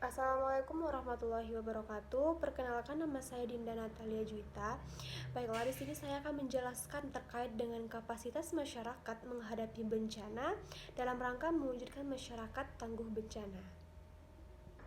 Assalamualaikum warahmatullahi wabarakatuh. Perkenalkan, nama saya Dinda Natalia Juwita. Baiklah, di sini saya akan menjelaskan terkait dengan kapasitas masyarakat menghadapi bencana dalam rangka mewujudkan masyarakat tangguh bencana.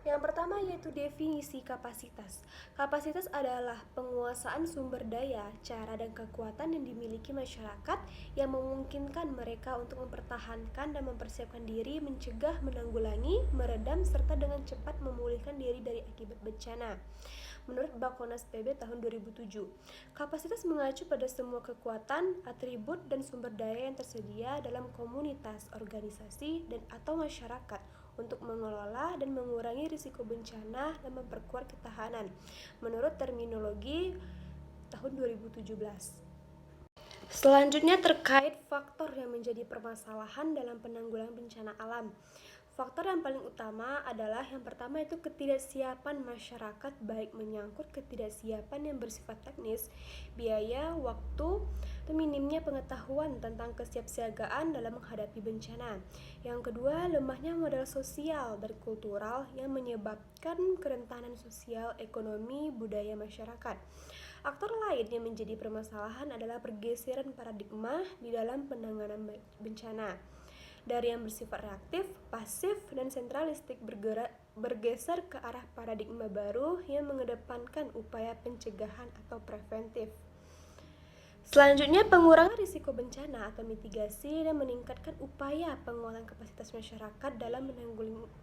Yang pertama yaitu definisi kapasitas. Kapasitas adalah penguasaan sumber daya, cara dan kekuatan yang dimiliki masyarakat yang memungkinkan mereka untuk mempertahankan dan mempersiapkan diri, mencegah, menanggulangi, meredam, serta dengan cepat memulihkan diri dari akibat bencana. Menurut Bakonas PB tahun 2007, kapasitas mengacu pada semua kekuatan, atribut, dan sumber daya yang tersedia dalam komunitas, organisasi, dan atau masyarakat untuk mengelola dan mengurangi risiko bencana dan memperkuat ketahanan, menurut terminologi tahun 2017. Selanjutnya terkait faktor yang menjadi permasalahan dalam penanggulangan bencana alam. Faktor yang paling utama adalah yang pertama itu ketidaksiapan masyarakat, baik menyangkut ketidaksiapan yang bersifat teknis, biaya, waktu, atau minimnya pengetahuan tentang kesiapsiagaan dalam menghadapi bencana. Yang kedua, lemahnya modal sosial dan kultural yang menyebabkan kerentanan sosial, ekonomi, budaya masyarakat. Aktor lain yang menjadi permasalahan adalah pergeseran paradigma di dalam penanganan bencana. Dari yang bersifat reaktif, pasif, dan sentralistik bergeser ke arah paradigma baru yang mengedepankan upaya pencegahan atau preventif. Selanjutnya, pengurangan risiko bencana atau mitigasi dan meningkatkan upaya penguatan kapasitas masyarakat dalam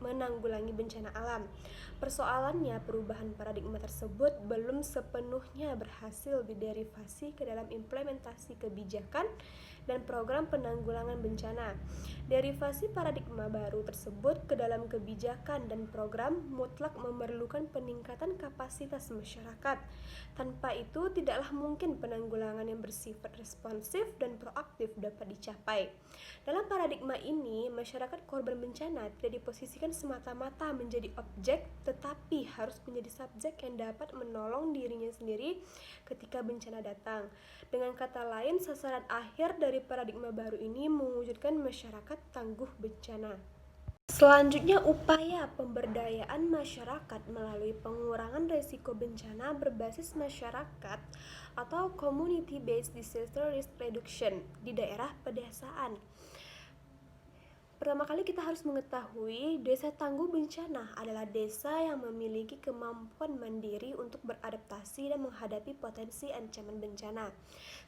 menanggulangi bencana alam. Persoalannya, perubahan paradigma tersebut belum sepenuhnya berhasil diderivasi ke dalam implementasi kebijakan dan program penanggulangan bencana. Derivasi paradigma baru tersebut ke dalam kebijakan dan program mutlak memerlukan peningkatan kapasitas masyarakat. Tanpa itu, tidaklah mungkin penanggulangan yang bersifat responsif dan proaktif dapat dicapai. Dalam paradigma ini, masyarakat korban bencana tidak diposisikan semata-mata menjadi objek, tetapi harus menjadi subjek yang dapat menolong dirinya sendiri ketika bencana datang. Dengan kata lain, sasaran akhir dari paradigma baru ini mewujudkan masyarakat tangguh bencana. Selanjutnya, upaya pemberdayaan masyarakat melalui pengurangan risiko bencana berbasis masyarakat atau Community Based Disaster Risk Reduction di daerah pedesaan. Pertama kali kita harus mengetahui desa tangguh bencana adalah desa yang memiliki kemampuan mandiri untuk beradaptasi dan menghadapi potensi ancaman bencana,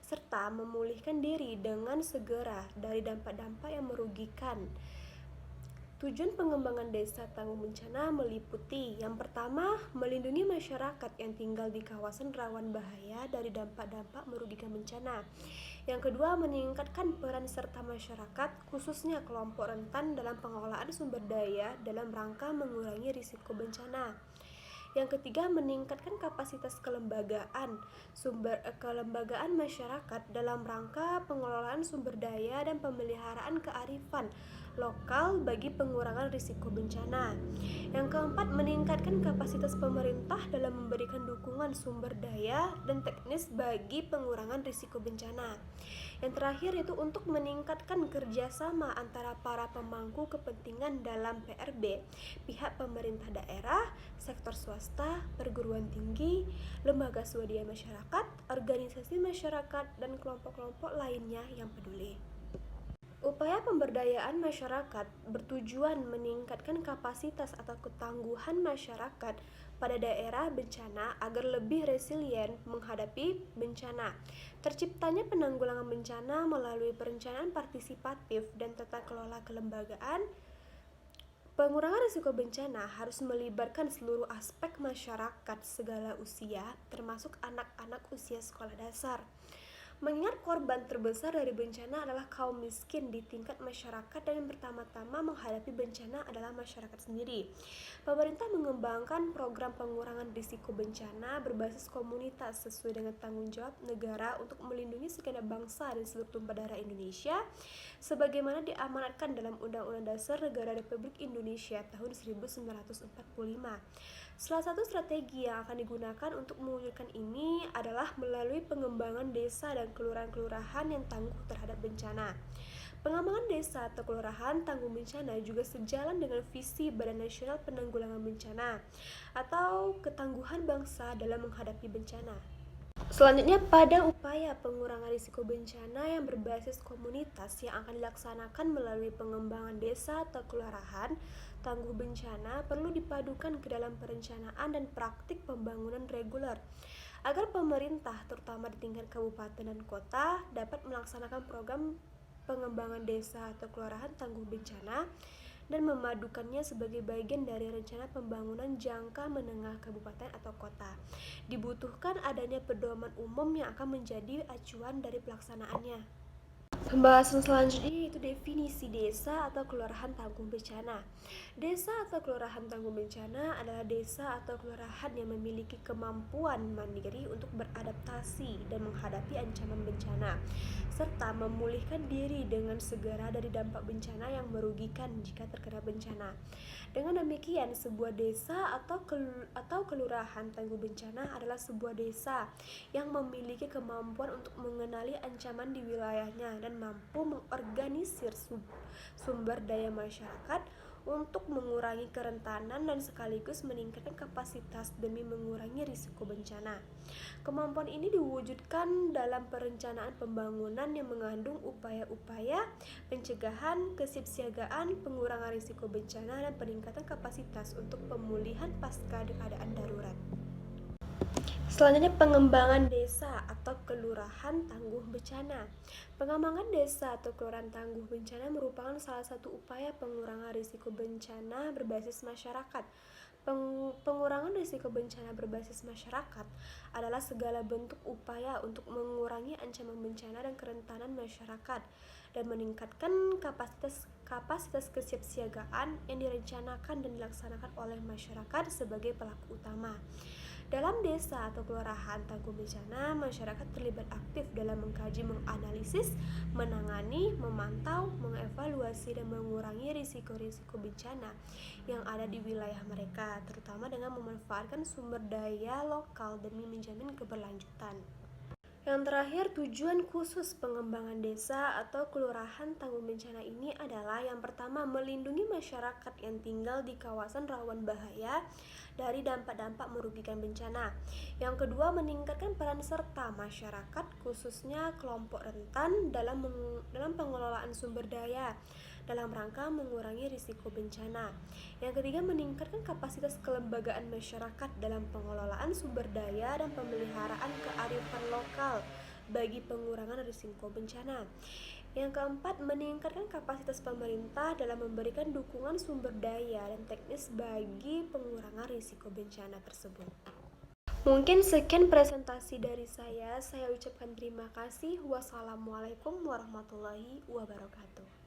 serta memulihkan diri dengan segera dari dampak-dampak yang merugikan. Tujuan pengembangan desa tangguh bencana meliputi yang pertama, melindungi masyarakat yang tinggal di kawasan rawan bahaya dari dampak-dampak merugikan bencana. Yang kedua, meningkatkan peran serta masyarakat, khususnya kelompok rentan dalam pengelolaan sumber daya dalam rangka mengurangi risiko bencana. Yang ketiga, meningkatkan kapasitas kelembagaan masyarakat dalam rangka pengelolaan sumber daya dan pemeliharaan kearifan lokal bagi pengurangan risiko bencana. Yang keempat, meningkatkan kapasitas pemerintah dalam memberikan dukungan sumber daya dan teknis bagi pengurangan risiko bencana. Yang terakhir itu untuk meningkatkan kerjasama antara para pemangku kepentingan dalam PRB, pihak pemerintah daerah, sektor swasta, perguruan tinggi, lembaga swadaya masyarakat, organisasi masyarakat, dan kelompok-kelompok lainnya yang peduli. Upaya pemberdayaan masyarakat bertujuan meningkatkan kapasitas atau ketangguhan masyarakat pada daerah bencana agar lebih resilien menghadapi bencana. Terciptanya penanggulangan bencana melalui perencanaan partisipatif dan tata kelola kelembagaan. Pengurangan risiko bencana harus melibatkan seluruh aspek masyarakat segala usia, termasuk anak-anak usia sekolah dasar. Mengingat korban terbesar dari bencana adalah kaum miskin di tingkat masyarakat dan yang pertama-tama menghadapi bencana adalah masyarakat sendiri. Pemerintah mengembangkan program pengurangan risiko bencana berbasis komunitas sesuai dengan tanggung jawab negara untuk melindungi segenap bangsa dan seluruh tumpah darah Indonesia sebagaimana diamanatkan dalam Undang-Undang Dasar Negara Republik Indonesia tahun 1945. Salah satu strategi yang akan digunakan untuk mewujudkan ini adalah melalui pengembangan desa dan kelurahan-kelurahan yang tangguh terhadap bencana. Pengembangan desa atau kelurahan tangguh bencana juga sejalan dengan visi Badan Nasional Penanggulangan Bencana atau ketangguhan bangsa dalam menghadapi bencana. Selanjutnya, pada upaya pengurangan risiko bencana yang berbasis komunitas yang akan dilaksanakan melalui pengembangan desa atau kelurahan tangguh bencana perlu dipadukan ke dalam perencanaan dan praktik pembangunan reguler agar pemerintah, terutama di tingkat kabupaten dan kota, dapat melaksanakan program pengembangan desa atau kelurahan tangguh bencana dan memadukannya sebagai bagian dari rencana pembangunan jangka menengah kabupaten atau kota. Dibutuhkan adanya pedoman umum yang akan menjadi acuan dari pelaksanaannya. Pembahasan selanjutnya yaitu definisi desa atau kelurahan tangguh bencana. Desa atau kelurahan tangguh bencana adalah desa atau kelurahan yang memiliki kemampuan mandiri untuk beradaptasi dan menghadapi ancaman bencana, serta memulihkan diri dengan segera dari dampak bencana yang merugikan jika terkena bencana. Dengan demikian, sebuah desa atau kelurahan tangguh bencana adalah sebuah desa yang memiliki kemampuan untuk mengenali ancaman di wilayahnya dan mampu mengorganisir sumber daya masyarakat untuk mengurangi kerentanan dan sekaligus meningkatkan kapasitas demi mengurangi risiko bencana. Kemampuan ini diwujudkan dalam perencanaan pembangunan yang mengandung upaya-upaya pencegahan, kesiapsiagaan, pengurangan risiko bencana, dan peningkatan kapasitas untuk pemulihan pasca keadaan darurat. Selanjutnya, pengembangan desa atau kelurahan tangguh bencana. Pengembangan desa atau kelurahan tangguh bencana merupakan salah satu upaya pengurangan risiko bencana berbasis masyarakat. Pengurangan risiko bencana berbasis masyarakat adalah segala bentuk upaya untuk mengurangi ancaman bencana dan kerentanan masyarakat dan meningkatkan kapasitas kesiapsiagaan yang direncanakan dan dilaksanakan oleh masyarakat sebagai pelaku utama. Dalam desa atau kelurahan tangguh bencana, masyarakat terlibat aktif dalam mengkaji, menganalisis, menangani, memantau, mengevaluasi, dan mengurangi risiko-risiko bencana yang ada di wilayah mereka, terutama dengan memanfaatkan sumber daya lokal demi menjamin keberlanjutan. Yang terakhir, tujuan khusus pengembangan desa atau kelurahan tangguh bencana ini adalah yang pertama, melindungi masyarakat yang tinggal di kawasan rawan bahaya dari dampak-dampak merugikan bencana. Yang kedua, meningkatkan peran serta masyarakat khususnya kelompok rentan dalam pengelolaan sumber daya dalam rangka mengurangi risiko bencana. Yang ketiga, meningkatkan kapasitas kelembagaan masyarakat dalam pengelolaan sumber daya dan pemeliharaan kearifan lokal bagi pengurangan risiko bencana. Yang keempat, meningkatkan kapasitas pemerintah dalam memberikan dukungan sumber daya dan teknis bagi pengurangan risiko bencana tersebut. Mungkin sekian presentasi dari saya ucapkan terima kasih. Wassalamualaikum warahmatullahi wabarakatuh.